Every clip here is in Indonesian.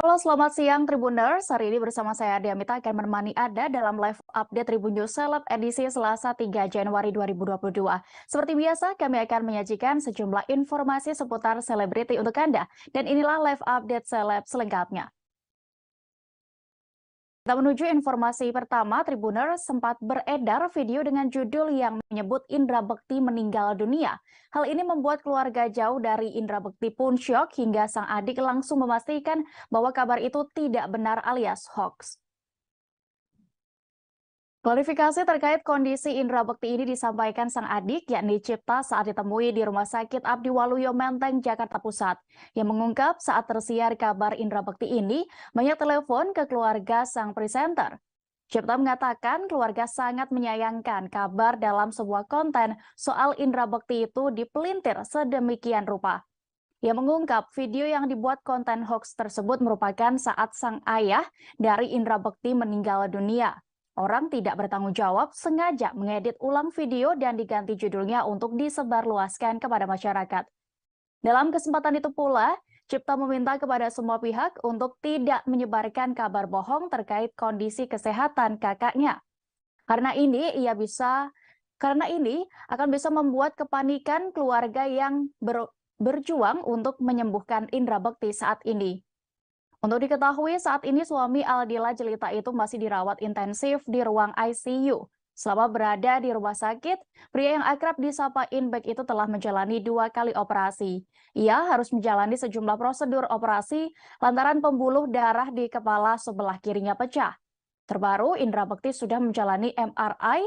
Halo, selamat siang Tribuners. Hari ini bersama saya Diamita akan menemani Anda dalam live update Tribun News Seleb edisi Selasa 3 Januari 2022. Seperti biasa, kami akan menyajikan sejumlah informasi seputar selebriti untuk Anda. Dan inilah live update seleb selengkapnya. Kita menuju informasi pertama, Tribuners sempat beredar video dengan judul yang menyebut Indra Bekti meninggal dunia. Hal ini membuat keluarga jauh dari Indra Bekti pun syok hingga sang adik langsung memastikan bahwa kabar itu tidak benar alias hoax. Klarifikasi terkait kondisi Indra Bekti ini disampaikan sang adik, yakni Cipta, saat ditemui di Rumah Sakit Abdi Waluyo Menteng, Jakarta Pusat. Yang mengungkap saat tersiar kabar Indra Bekti ini, banyak telepon ke keluarga sang presenter. Cipta mengatakan keluarga sangat menyayangkan kabar dalam sebuah konten soal Indra Bekti itu dipelintir sedemikian rupa. Ia mengungkap video yang dibuat konten hoax tersebut merupakan saat sang ayah dari Indra Bekti meninggal dunia. Orang tidak bertanggung jawab sengaja mengedit ulang video dan diganti judulnya untuk disebarluaskan kepada masyarakat. Dalam kesempatan itu pula, Cipta meminta kepada semua pihak untuk tidak menyebarkan kabar bohong terkait kondisi kesehatan kakaknya. Karena ini akan bisa membuat kepanikan keluarga yang berjuang untuk menyembuhkan Indra Bekti saat ini. Untuk diketahui, saat ini suami Aldila Jelita itu masih dirawat intensif di ruang ICU. Selama berada di rumah sakit, pria yang akrab disapa Inbek itu telah menjalani 2 kali operasi. Ia harus menjalani sejumlah prosedur operasi lantaran pembuluh darah di kepala sebelah kirinya pecah. Terbaru, Indra Bekti sudah menjalani MRI.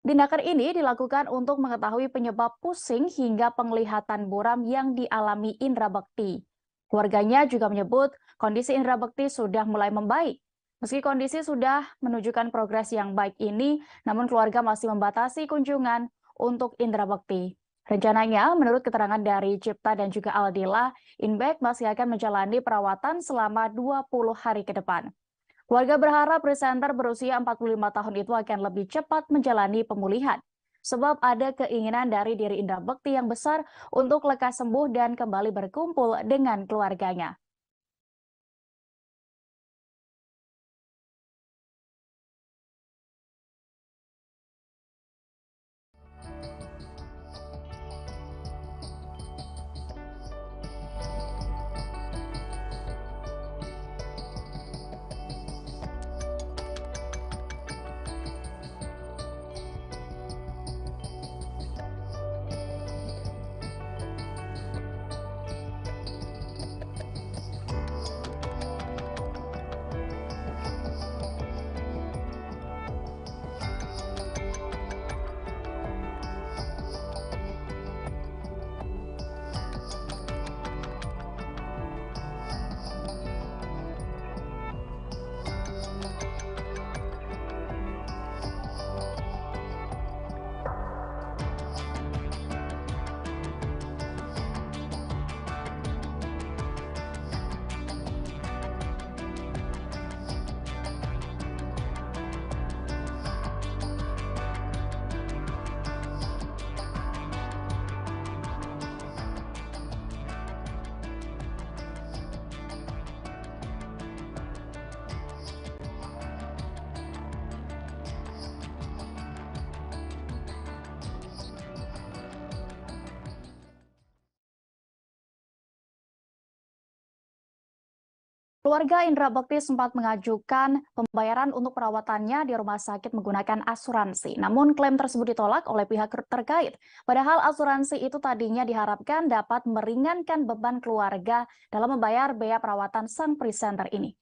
Tindakan ini dilakukan untuk mengetahui penyebab pusing hingga penglihatan buram yang dialami Indra Bekti. Keluarganya juga menyebut kondisi Indra Bekti sudah mulai membaik. Meski kondisi sudah menunjukkan progres yang baik ini, namun keluarga masih membatasi kunjungan untuk Indra Bekti. Rencananya, menurut keterangan dari Cipta dan juga Aldila, Inbek masih akan menjalani perawatan selama 20 hari ke depan. Keluarga berharap presenter berusia 45 tahun itu akan lebih cepat menjalani pemulihan. Sebab ada keinginan dari diri Indra Bekti yang besar untuk lekas sembuh dan kembali berkumpul dengan keluarganya. Keluarga Indra Bekti sempat mengajukan pembayaran untuk perawatannya di rumah sakit menggunakan asuransi. Namun klaim tersebut ditolak oleh pihak terkait. Padahal asuransi itu tadinya diharapkan dapat meringankan beban keluarga dalam membayar biaya perawatan sang presenter ini.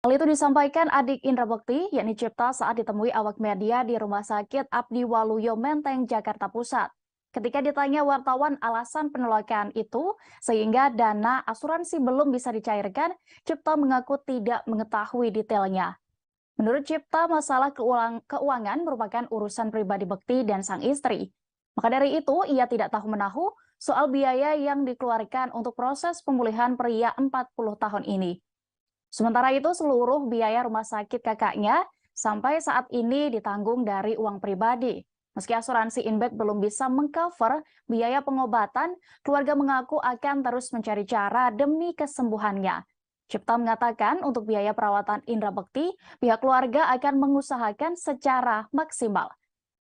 Hal itu disampaikan adik Indra Bekti, yakni Cipta, saat ditemui awak media di Rumah Sakit Abdi Waluyo Menteng, Jakarta Pusat. Ketika ditanya wartawan alasan penolakan itu, sehingga dana asuransi belum bisa dicairkan, Cipta mengaku tidak mengetahui detailnya. Menurut Cipta, masalah keuangan merupakan urusan pribadi Bekti dan sang istri. Maka dari itu, ia tidak tahu-menahu soal biaya yang dikeluarkan untuk proses pemulihan pria 40 tahun ini. Sementara itu, seluruh biaya rumah sakit kakaknya sampai saat ini ditanggung dari uang pribadi. Meski asuransi Inbek belum bisa mengcover biaya pengobatan, keluarga mengaku akan terus mencari cara demi kesembuhannya. Cipta mengatakan untuk biaya perawatan Indra Bekti, pihak keluarga akan mengusahakan secara maksimal.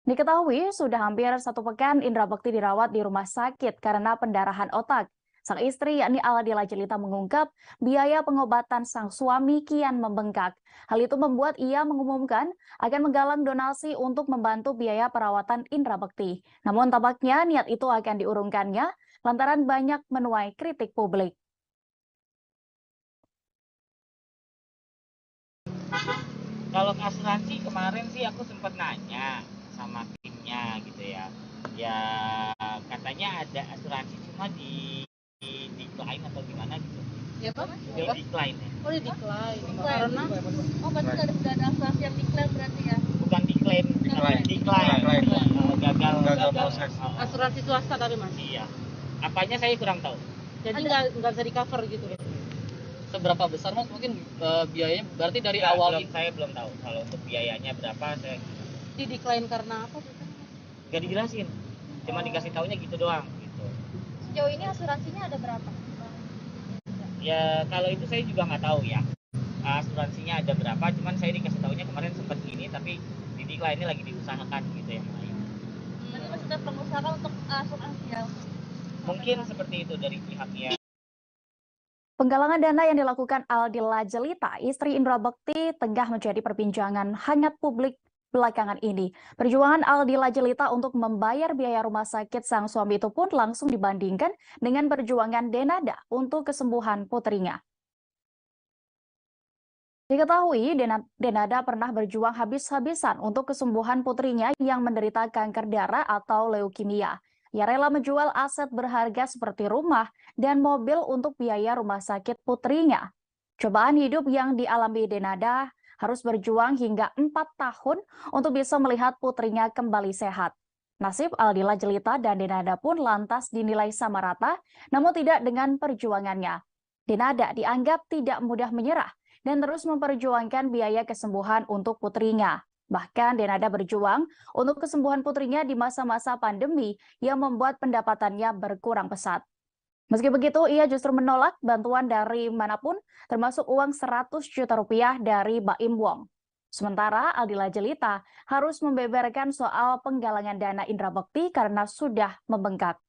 Diketahui sudah hampir 1 pekan Indra Bekti dirawat di rumah sakit karena pendarahan otak. Sang istri yakni Aldila Jelita mengungkap biaya pengobatan sang suami kian membengkak. Hal itu membuat ia mengumumkan akan menggalang donasi untuk membantu biaya perawatan Indra Bekti. Namun tampaknya niat itu akan diurungkannya lantaran banyak menuai kritik publik. Kalau ke asuransi kemarin sih aku sempat nanya sama timnya gitu ya. Ya katanya ada asuransi cuma di decline atau gimana gitu. Ya Pak? Di decline ya. Oh di decline. Karena berarti udah ada asuransi yang decline berarti ya? Bukan decline. Gagal proses. Asuransi swasta tapi Mas. Iya. Apanya saya kurang tahu. Jadi nggak bisa di cover gitu. Seberapa besar Mas mungkin biayanya berarti dari Nggak, awal saya belum tahu kalau untuk biayanya berapa. Saya Di decline karena apa? nggak dijelasin, cuma dikasih taunya gitu doang gitu. Sejauh ini asuransinya ada berapa? Ya kalau itu saya juga nggak tahu ya, asuransinya ada berapa, cuman saya dikasih taunya kemarin sempat gini, tapi di decline ini lagi diusahakan gitu yang lain. Berarti Mas sudah pengusaha untuk asuransi ya? Mungkin seperti itu dari pihaknya. Penggalangan dana yang dilakukan Aldila Jelita, istri Indra Bekti, tengah menjadi perbincangan hangat publik belakangan ini. Perjuangan Aldila Jelita untuk membayar biaya rumah sakit sang suami itu pun langsung dibandingkan dengan perjuangan Denada untuk kesembuhan putrinya. Diketahui Denada pernah berjuang habis-habisan untuk kesembuhan putrinya yang menderita kanker darah atau leukemia. Ia rela menjual aset berharga seperti rumah dan mobil untuk biaya rumah sakit putrinya. Cobaan hidup yang dialami Denada harus berjuang hingga 4 tahun untuk bisa melihat putrinya kembali sehat. Nasib Aldila Jelita dan Denada pun lantas dinilai sama rata, namun tidak dengan perjuangannya. Denada dianggap tidak mudah menyerah dan terus memperjuangkan biaya kesembuhan untuk putrinya. Bahkan Denada berjuang untuk kesembuhan putrinya di masa-masa pandemi yang membuat pendapatannya berkurang pesat. Meski begitu, ia justru menolak bantuan dari manapun, termasuk uang 100 juta rupiah dari Baim Wong. Sementara Aldila Jelita harus membeberkan soal penggalangan dana Indra Bekti karena sudah membengkak.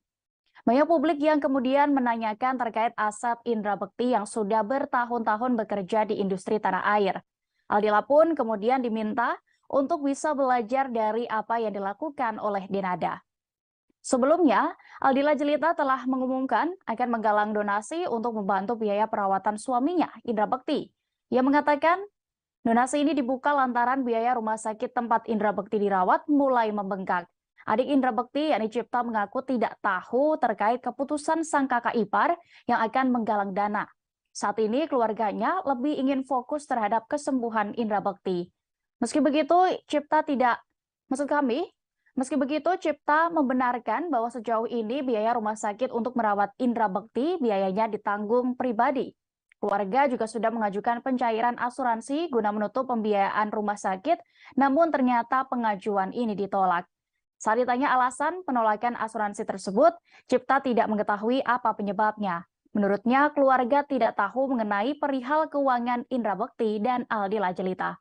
Banyak publik yang kemudian menanyakan terkait aset Indra Bekti yang sudah bertahun-tahun bekerja di industri tanah air. Aldila pun kemudian diminta untuk bisa belajar dari apa yang dilakukan oleh Denada. Sebelumnya, Aldila Jelita telah mengumumkan akan menggalang donasi untuk membantu biaya perawatan suaminya, Indra Bekti. Ia mengatakan, donasi ini dibuka lantaran biaya rumah sakit tempat Indra Bekti dirawat mulai membengkak. Adik Indra Bekti, yakni Cipta, mengaku tidak tahu terkait keputusan sang kakak ipar yang akan menggalang dana. Saat ini keluarganya lebih ingin fokus terhadap kesembuhan Indra Bekti. Meski begitu, Cipta membenarkan bahwa sejauh ini biaya rumah sakit untuk merawat Indra Bekti biayanya ditanggung pribadi. Keluarga juga sudah mengajukan pencairan asuransi guna menutup pembiayaan rumah sakit, namun ternyata pengajuan ini ditolak. Saat ditanya alasan penolakan asuransi tersebut, Cipta tidak mengetahui apa penyebabnya. Menurutnya, keluarga tidak tahu mengenai perihal keuangan Indra Bekti dan Aldila Jelita.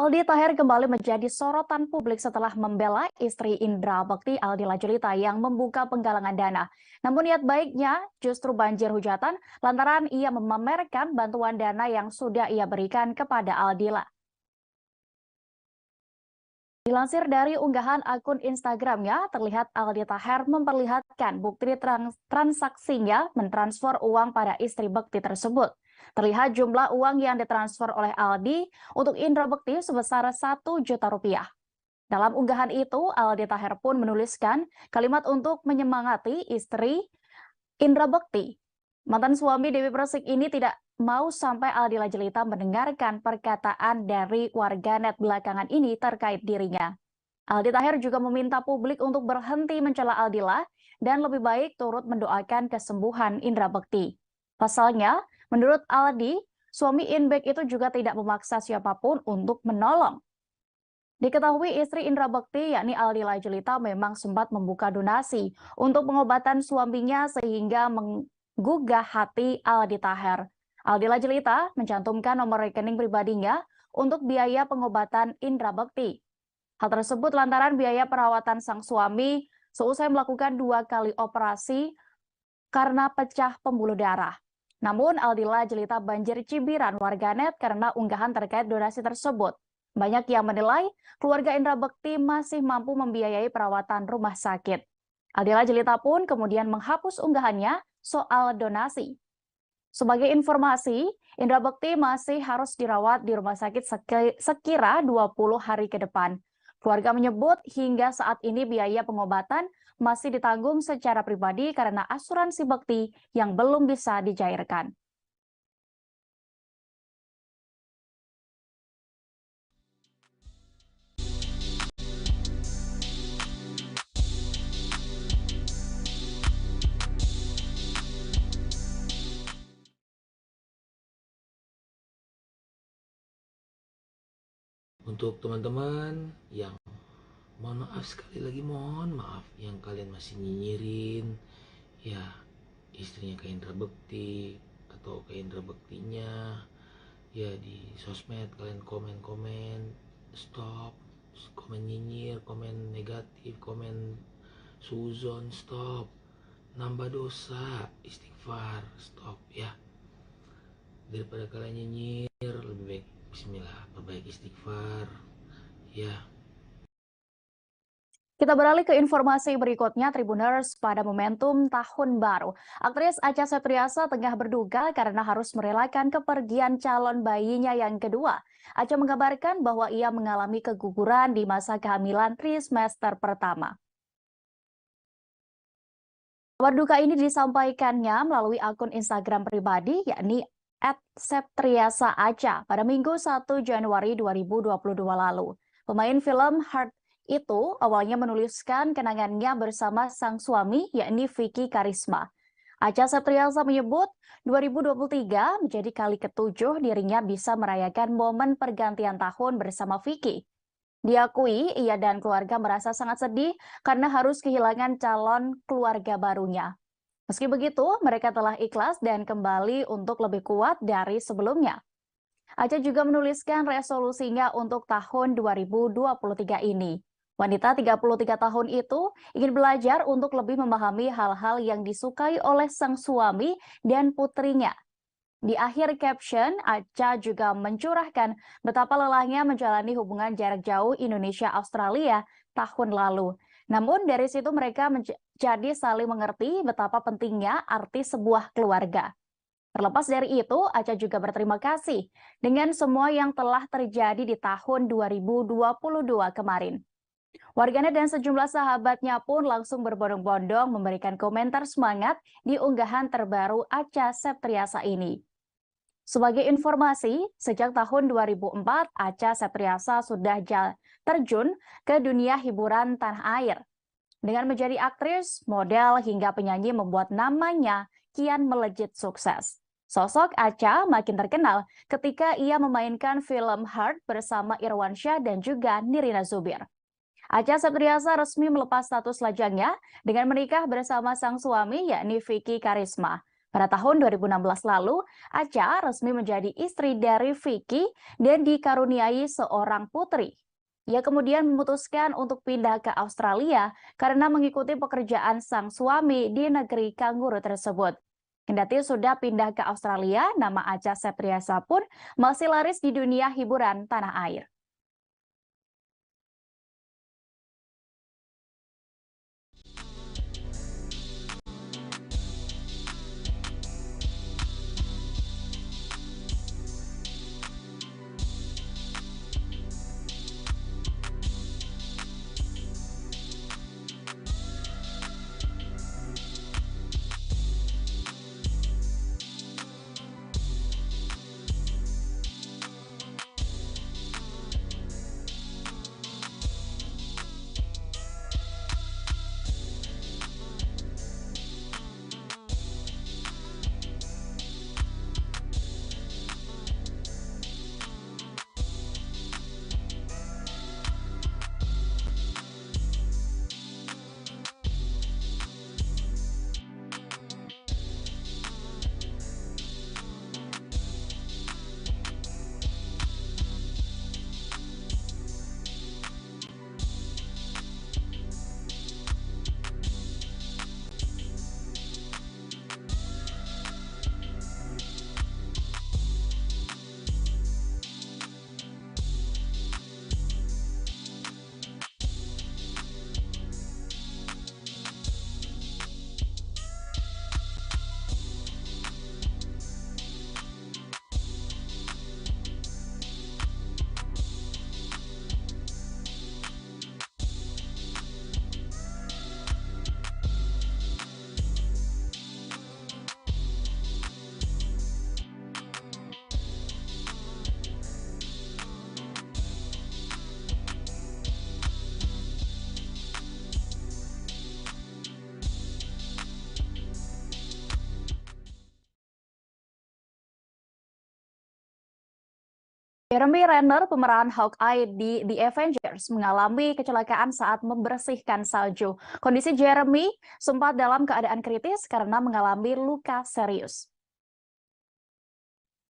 Aldi Taher kembali menjadi sorotan publik setelah membela istri Indra Bekti Aldila Jelita yang membuka penggalangan dana. Namun niat baiknya justru banjir hujatan lantaran ia memamerkan bantuan dana yang sudah ia berikan kepada Aldila. Dilansir dari unggahan akun Instagramnya, terlihat Aldi Taher memperlihatkan bukti transaksinya mentransfer uang pada istri Bekti tersebut. Terlihat jumlah uang yang ditransfer oleh Aldi untuk Indra Bekti sebesar 1 juta rupiah. Dalam unggahan itu, Aldi Taher pun menuliskan kalimat untuk menyemangati istri Indra Bekti. Mantan suami Dewi Persik ini tidak mau sampai Aldila Jelita mendengarkan perkataan dari warganet belakangan ini terkait dirinya. Aldi Taher juga meminta publik untuk berhenti mencela Aldila dan lebih baik turut mendoakan kesembuhan Indra Bekti. Pasalnya, menurut Aldi, suami Inbek itu juga tidak memaksa siapapun untuk menolong. Diketahui istri Indra Bekti, yakni Aldila Jelita, memang sempat membuka donasi untuk pengobatan suaminya sehingga menggugah hati Aldi Taher. Aldila Jelita mencantumkan nomor rekening pribadinya untuk biaya pengobatan Indra Bekti. Hal tersebut lantaran biaya perawatan sang suami seusai melakukan 2 kali operasi karena pecah pembuluh darah. Namun Aldila Jelita banjir cibiran warganet karena unggahan terkait donasi tersebut. Banyak yang menilai keluarga Indra Bekti masih mampu membiayai perawatan rumah sakit. Aldila Jelita pun kemudian menghapus unggahannya soal donasi. Sebagai informasi, Indra Bekti masih harus dirawat di rumah sakit sekira 20 hari ke depan. Keluarga menyebut hingga saat ini biaya pengobatan masih ditanggung secara pribadi karena asuransi Bekti yang belum bisa dicairkan. Untuk teman-teman yang mohon maaf, sekali lagi mohon maaf yang kalian masih nyinyirin ya istrinya Kak Indra Bekti atau Kak Indra Bektinya ya di sosmed, kalian komen-komen, stop, komen nyinyir, komen negatif, komen suzon, stop, nambah dosa, istighfar, stop ya. Daripada kalian nyinyir, lebih baik bismillah, perbaiki istighfar ya. Kita beralih ke informasi berikutnya, Tribuners. Pada momentum tahun baru, aktris Acha Septriasa tengah berduka karena harus merelakan kepergian calon bayinya yang kedua. Acha mengabarkan bahwa ia mengalami keguguran di masa kehamilan trimester pertama. Kabar duka ini disampaikannya melalui akun Instagram pribadi, yakni @septriasa_acha pada Minggu 1 Januari 2022 lalu. Pemain film Heart itu awalnya menuliskan kenangannya bersama sang suami, yakni Vicky Karisma. Acha Septriasa menyebut 2023 menjadi kali ke-7 dirinya bisa merayakan momen pergantian tahun bersama Vicky. Diakui, ia dan keluarga merasa sangat sedih karena harus kehilangan calon keluarga barunya. Meski begitu, mereka telah ikhlas dan kembali untuk lebih kuat dari sebelumnya. Acha juga menuliskan resolusinya untuk tahun 2023 ini. Wanita 33 tahun itu ingin belajar untuk lebih memahami hal-hal yang disukai oleh sang suami dan putrinya. Di akhir caption, Acha juga mencurahkan betapa lelahnya menjalani hubungan jarak jauh Indonesia-Australia tahun lalu. Namun dari situ mereka menjadi saling mengerti betapa pentingnya arti sebuah keluarga. Terlepas dari itu, Acha juga berterima kasih dengan semua yang telah terjadi di tahun 2022 kemarin. Warganet dan sejumlah sahabatnya pun langsung berbondong-bondong memberikan komentar semangat di unggahan terbaru Acha Septriasa ini. Sebagai informasi, sejak tahun 2004, Acha Septriasa sudah terjun ke dunia hiburan tanah air. Dengan menjadi aktris, model, hingga penyanyi membuat namanya kian melejit sukses. Sosok Acha makin terkenal ketika ia memainkan film Heart bersama Irwansyah dan juga Nirina Zubir. Acha Septriasa resmi melepas status lajangnya dengan menikah bersama sang suami, yakni Vicky Karisma. Pada tahun 2016 lalu, Acha resmi menjadi istri dari Vicky dan dikaruniai seorang putri. Ia kemudian memutuskan untuk pindah ke Australia karena mengikuti pekerjaan sang suami di negeri kanguru tersebut. Kendati sudah pindah ke Australia, nama Acha Septriasa pun masih laris di dunia hiburan tanah air. Jeremy Renner, pemeran Hawkeye di The Avengers, mengalami kecelakaan saat membersihkan salju. Kondisi Jeremy sempat dalam keadaan kritis karena mengalami luka serius.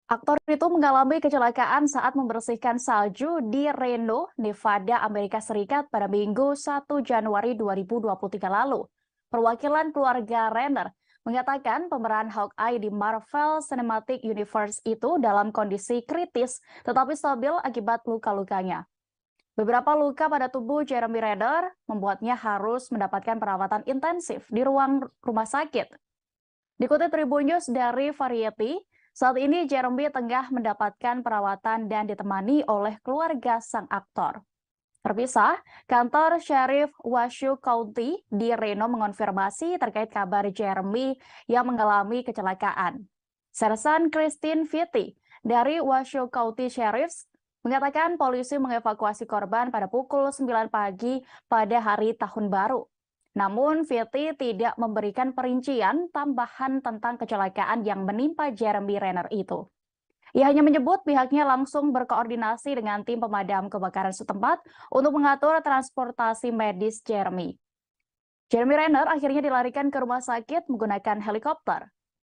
Aktor itu mengalami kecelakaan saat membersihkan salju di Reno, Nevada, Amerika Serikat pada Minggu 1 Januari 2023 lalu. Perwakilan keluarga Renner mengatakan pemeran Hawkeye di Marvel Cinematic Universe itu dalam kondisi kritis tetapi stabil akibat luka-lukanya. Beberapa luka pada tubuh Jeremy Renner membuatnya harus mendapatkan perawatan intensif di ruang rumah sakit. Dikutip Tribun News dari Variety, saat ini Jeremy tengah mendapatkan perawatan dan ditemani oleh keluarga sang aktor. Terpisah, kantor Sheriff Washoe County di Reno mengonfirmasi terkait kabar Jeremy yang mengalami kecelakaan. Sersan Christine Vitti dari Washoe County Sheriff's mengatakan polisi mengevakuasi korban pada pukul 9 pagi pada hari tahun baru. Namun, Vitti tidak memberikan perincian tambahan tentang kecelakaan yang menimpa Jeremy Renner itu. Ia hanya menyebut pihaknya langsung berkoordinasi dengan tim pemadam kebakaran setempat untuk mengatur transportasi medis Jeremy. Jeremy Renner akhirnya dilarikan ke rumah sakit menggunakan helikopter.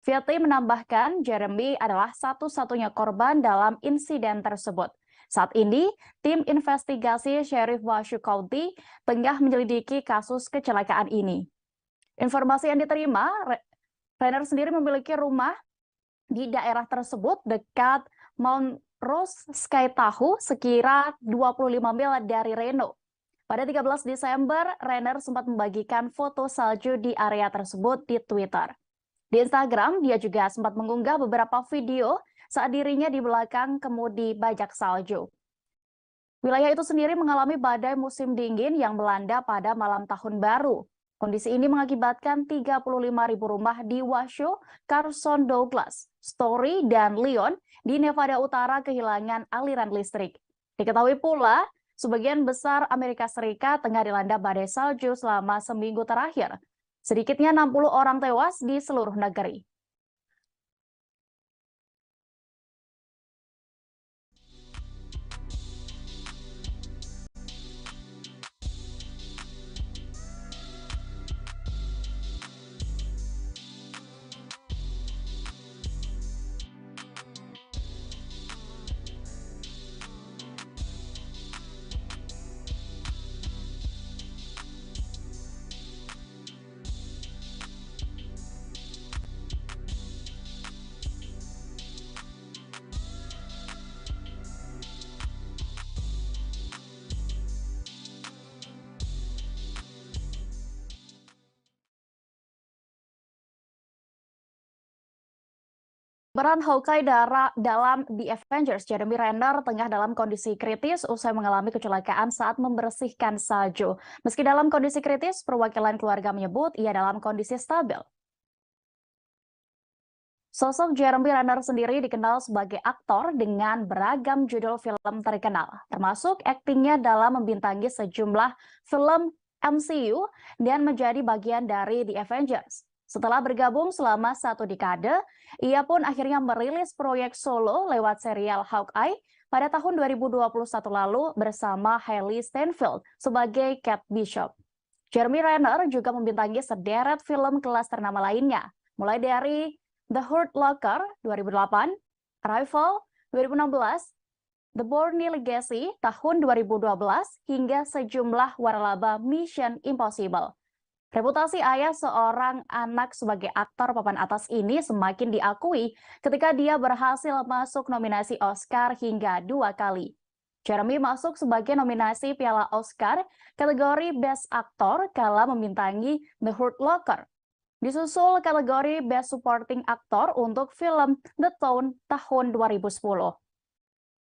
Vitti menambahkan Jeremy adalah satu-satunya korban dalam insiden tersebut. Saat ini, tim investigasi Sheriff Washoe County tengah menyelidiki kasus kecelakaan ini. Informasi yang diterima, Renner sendiri memiliki rumah di daerah tersebut dekat Mount Rose Sky Tahoe sekira 25 mil dari Reno. Pada 13 Desember, Renner sempat membagikan foto salju di area tersebut di Twitter. Di Instagram, dia juga sempat mengunggah beberapa video saat dirinya di belakang kemudi bajak salju. Wilayah itu sendiri mengalami badai musim dingin yang melanda pada malam tahun baru. Kondisi ini mengakibatkan 35.000 rumah di Washoe, Carson Douglas, Story, dan Leon di Nevada Utara kehilangan aliran listrik. Diketahui pula, sebagian besar Amerika Serikat tengah dilanda badai salju selama seminggu terakhir. Sedikitnya 60 orang tewas di seluruh negeri. Peran Hawkeye dalam The Avengers, Jeremy Renner tengah dalam kondisi kritis usai mengalami kecelakaan saat membersihkan salju. Meski dalam kondisi kritis, perwakilan keluarga menyebut ia dalam kondisi stabil. Sosok Jeremy Renner sendiri dikenal sebagai aktor dengan beragam judul film terkenal, termasuk aktingnya dalam membintangi sejumlah film MCU dan menjadi bagian dari The Avengers. Setelah bergabung selama 1 dekade, ia pun akhirnya merilis proyek solo lewat serial Hawkeye pada tahun 2021 lalu bersama Hailee Steinfeld sebagai Kate Bishop. Jeremy Renner juga membintangi sederet film kelas ternama lainnya, mulai dari The Hurt Locker 2008, Arrival 2016, The Bourne Legacy tahun 2012, hingga sejumlah waralaba Mission Impossible. Reputasi ayah seorang anak sebagai aktor papan atas ini semakin diakui ketika dia berhasil masuk nominasi Oscar hingga 2 kali. Jeremy masuk sebagai nominasi Piala Oscar kategori Best Actor kala membintangi The Hurt Locker. Disusul kategori Best Supporting Actor untuk film The Town tahun 2010.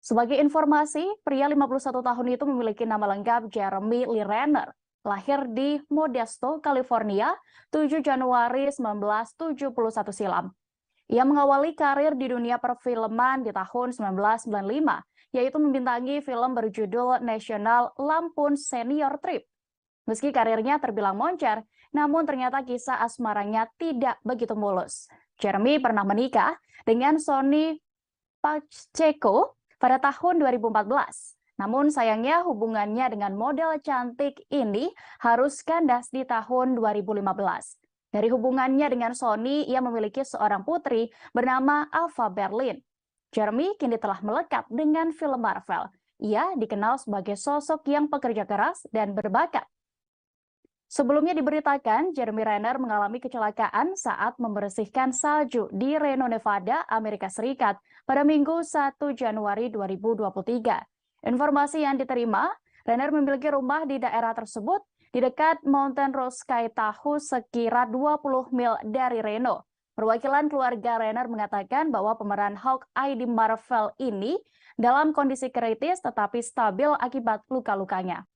Sebagai informasi, pria 51 tahun itu memiliki nama lengkap Jeremy Lee Renner. Lahir di Modesto, California, 7 Januari 1971 silam. Ia mengawali karir di dunia perfilman di tahun 1995, yaitu membintangi film berjudul National Lampoon Senior Trip. Meski karirnya terbilang moncer, namun ternyata kisah asmaranya tidak begitu mulus. Jeremy pernah menikah dengan Sonny Pacheco pada tahun 2014. Namun sayangnya hubungannya dengan model cantik ini harus kandas di tahun 2015. Dari hubungannya dengan Sony, ia memiliki seorang putri bernama Ava Berlin. Jeremy kini telah melekat dengan film Marvel. Ia dikenal sebagai sosok yang pekerja keras dan berbakat. Sebelumnya diberitakan, Jeremy Renner mengalami kecelakaan saat membersihkan salju di Reno, Nevada, Amerika Serikat pada Minggu 1 Januari 2023. Informasi yang diterima, Renner memiliki rumah di daerah tersebut di dekat Mountain Rose Sky Tahoe sekira 20 mil dari Reno. Perwakilan keluarga Renner mengatakan bahwa pemeran Hawkeye di Marvel ini dalam kondisi kritis tetapi stabil akibat luka-lukanya.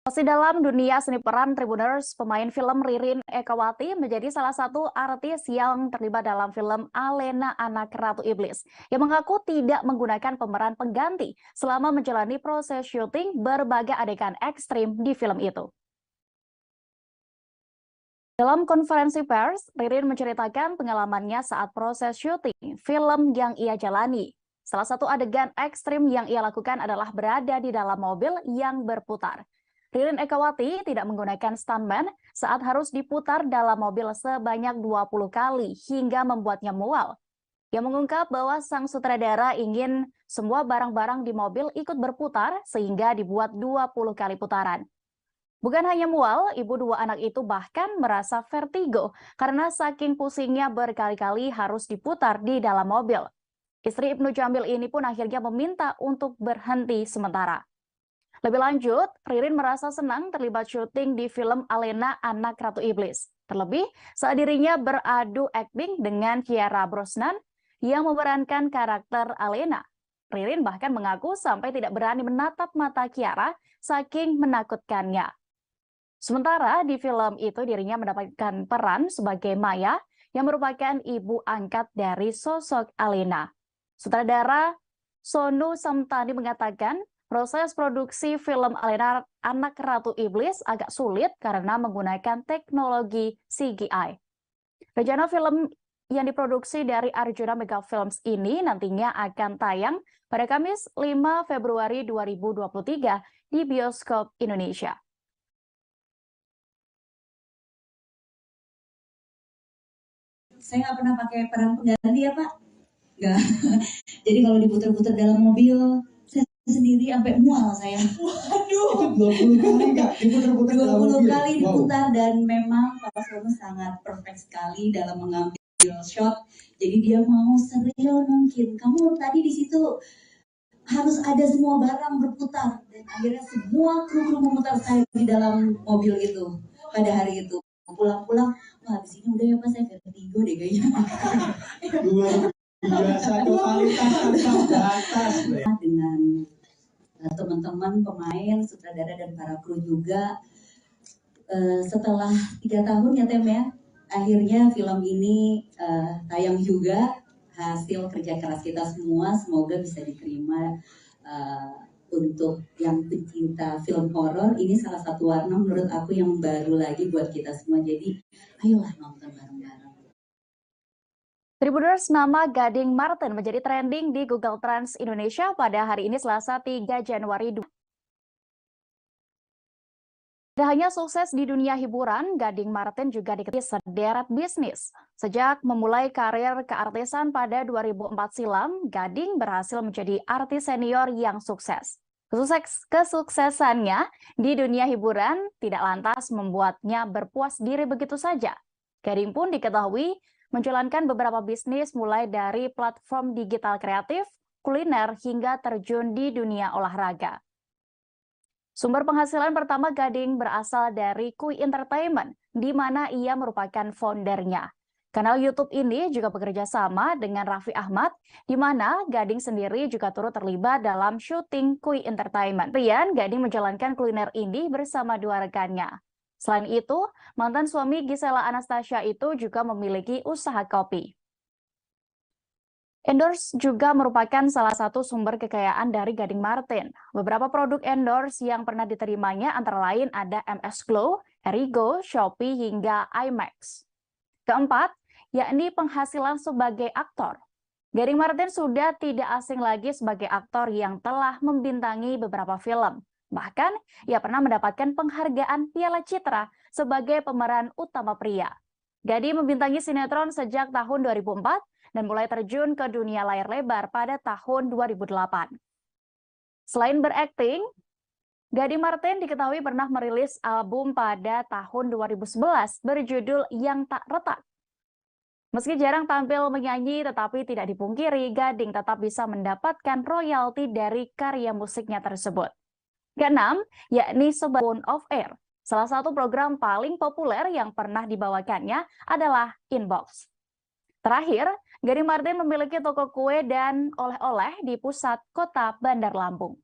Masih dalam dunia seni peran Tribuners, pemain film Ririn Ekawati menjadi salah satu artis yang terlibat dalam film Alena Anak Ratu Iblis, yang mengaku tidak menggunakan pemeran pengganti selama menjalani proses syuting berbagai adegan ekstrim di film itu. Dalam konferensi pers, Ririn menceritakan pengalamannya saat proses syuting film yang ia jalani. Salah satu adegan ekstrim yang ia lakukan adalah berada di dalam mobil yang berputar. Ririn Ekawati tidak menggunakan stuntman saat harus diputar dalam mobil sebanyak 20 kali hingga membuatnya mual. Ia mengungkap bahwa sang sutradara ingin semua barang-barang di mobil ikut berputar sehingga dibuat 20 kali putaran. Bukan hanya mual, ibu 2 anak itu bahkan merasa vertigo karena saking pusingnya berkali-kali harus diputar di dalam mobil. Istri Ibnu Jamil ini pun akhirnya meminta untuk berhenti sementara. Lebih lanjut, Ririn merasa senang terlibat syuting di film Alena Anak Ratu Iblis. Terlebih saat dirinya beradu akting dengan Kiara Brosnan yang memerankan karakter Alena. Ririn bahkan mengaku sampai tidak berani menatap mata Kiara saking menakutkannya. Sementara di film itu dirinya mendapatkan peran sebagai Maya yang merupakan ibu angkat dari sosok Alena. Sutradara Sonu Samtani mengatakan proses produksi film Alena Anak Ratu Iblis agak sulit karena menggunakan teknologi CGI. Rencana film yang diproduksi dari Arjuna Mega Films ini nantinya akan tayang pada Kamis 5 Februari 2023 di bioskop Indonesia. Saya nggak pernah pakai peran pengganti ya Pak. Nggak. Jadi kalau diputar-putar dalam mobil, saya sendiri sampai mual saya. Waduh. 20 kali Kak, diputar-putar 20 kali diputar dan memang Pak Sono sangat perfect sekali dalam mengambil shot. Jadi dia mau seril mungkin. Kamu tadi di situ harus ada semua barang berputar dan akhirnya semua kru memutar saya di dalam mobil itu pada hari itu. Pulang-pulang, wah habis ini udah ya Pak, saya vertigo deh kayaknya. Luar biasa, totalitas tanpa batas. Dengan teman-teman pemain, sutradara dan para kru juga. Setelah 3 tahun ya Tem ya, akhirnya film ini tayang juga, hasil kerja keras kita semua, semoga bisa diterima untuk yang pecinta film horor. Ini salah satu warna menurut aku yang baru lagi buat kita semua, jadi ayolah nonton bareng-bareng. Tribuners, nama Gading Marten menjadi trending di Google Trends Indonesia pada hari ini Selasa 3 Januari 2023. Tidak hanya sukses di dunia hiburan, Gading Marten juga diikuti sederet bisnis. Sejak memulai karir keartisan pada 2004 silam, Gading berhasil menjadi artis senior yang sukses. Kesuksesannya di dunia hiburan tidak lantas membuatnya berpuas diri begitu saja. Gading pun diketahui menjalankan beberapa bisnis mulai dari platform digital kreatif, kuliner, hingga terjun di dunia olahraga. Sumber penghasilan pertama Gading berasal dari Kui Entertainment, di mana ia merupakan foundernya. Kanal YouTube ini juga bekerja sama dengan Raffi Ahmad, di mana Gading sendiri juga turut terlibat dalam syuting Kui Entertainment. Kemudian Gading menjalankan kuliner ini bersama 2 rekannya. Selain itu, mantan suami Gisela Anastasia itu juga memiliki usaha kopi. Endorse juga merupakan salah satu sumber kekayaan dari Gading Marten. Beberapa produk endorse yang pernah diterimanya antara lain ada MS Glow, Erigo, Shopee, hingga IMAX. Keempat, yakni penghasilan sebagai aktor. Gading Marten sudah tidak asing lagi sebagai aktor yang telah membintangi beberapa film. Bahkan, ia pernah mendapatkan penghargaan Piala Citra sebagai pemeran utama pria. Gading membintangi sinetron sejak tahun 2004 dan mulai terjun ke dunia layar lebar pada tahun 2008. Selain berakting, Gading Marten diketahui pernah merilis album pada tahun 2011 berjudul Yang Tak Retak. Meski jarang tampil menyanyi, tetapi tidak dipungkiri Gading tetap bisa mendapatkan royalti dari karya musiknya tersebut. Keenam, yakni Sound of Air. Salah satu program paling populer yang pernah dibawakannya adalah Inbox. Terakhir, Gading Marten memiliki toko kue dan oleh-oleh di pusat kota Bandar Lampung.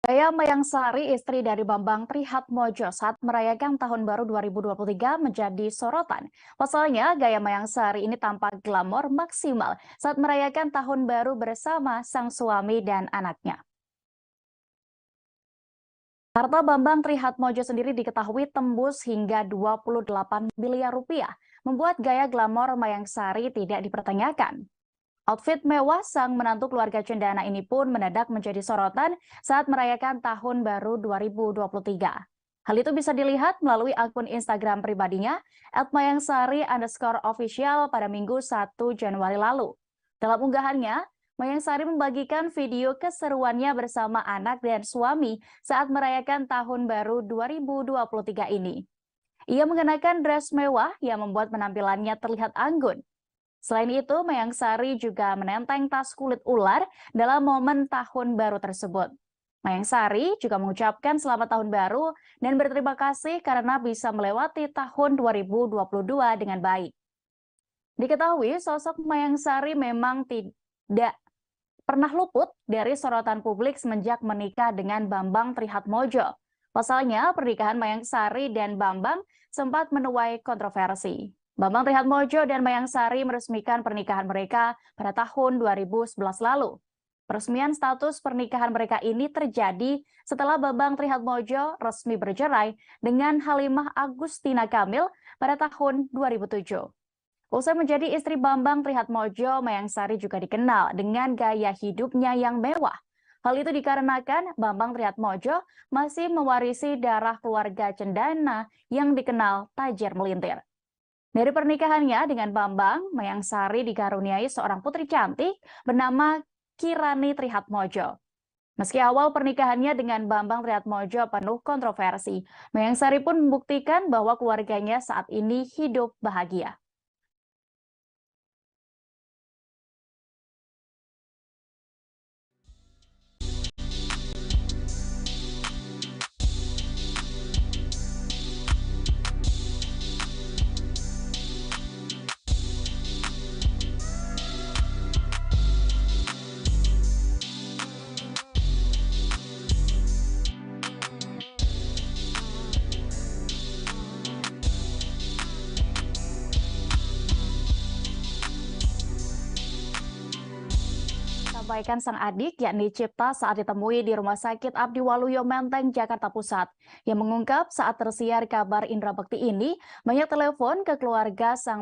Gaya Mayangsari, istri dari Bambang Trihatmojo saat merayakan Tahun Baru 2023 menjadi sorotan. Pasalnya, gaya Mayangsari ini tampak glamor maksimal saat merayakan Tahun Baru bersama sang suami dan anaknya. Harta Bambang Trihatmojo sendiri diketahui tembus hingga 28 miliar rupiah, membuat gaya glamor Mayang Sari tidak dipertanyakan. Outfit mewah sang menantu keluarga cendana ini pun mendadak menjadi sorotan saat merayakan Tahun Baru 2023. Hal itu bisa dilihat melalui akun Instagram pribadinya, @mayangsari_official pada Minggu 1 Januari lalu. Dalam unggahannya, Mayang Sari membagikan video keseruannya bersama anak dan suami saat merayakan Tahun Baru 2023 ini. Ia mengenakan dress mewah yang membuat penampilannya terlihat anggun. Selain itu, Mayang Sari juga menenteng tas kulit ular dalam momen Tahun Baru tersebut. Mayang Sari juga mengucapkan selamat Tahun Baru dan berterima kasih karena bisa melewati tahun 2022 dengan baik. Diketahui sosok Mayang Sari memang tidak pernah luput dari sorotan publik semenjak menikah dengan Bambang Trihatmojo. Pasalnya, pernikahan Mayang Sari dan Bambang sempat menuai kontroversi. Bambang Trihatmojo dan Mayang Sari meresmikan pernikahan mereka pada tahun 2011 lalu. Peresmian status pernikahan mereka ini terjadi setelah Bambang Trihatmojo resmi bercerai dengan Halimah Agustina Kamil pada tahun 2007. Usai menjadi istri Bambang Trihatmojo, Mayang Sari juga dikenal dengan gaya hidupnya yang mewah. Hal itu dikarenakan Bambang Trihatmojo masih mewarisi darah keluarga cendana yang dikenal tajir melintir. Dari pernikahannya dengan Bambang, Mayang Sari dikaruniai seorang putri cantik bernama Kirani Trihatmojo. Meski awal pernikahannya dengan Bambang Trihatmojo penuh kontroversi, Mayang Sari pun membuktikan bahwa keluarganya saat ini hidup bahagia. Sampaikan sang adik yakni Cipta saat ditemui di Rumah Sakit Abdi Waluyo Menteng, Jakarta Pusat. Yang mengungkap saat tersiar kabar Indra Bekti ini, banyak telepon ke keluarga sang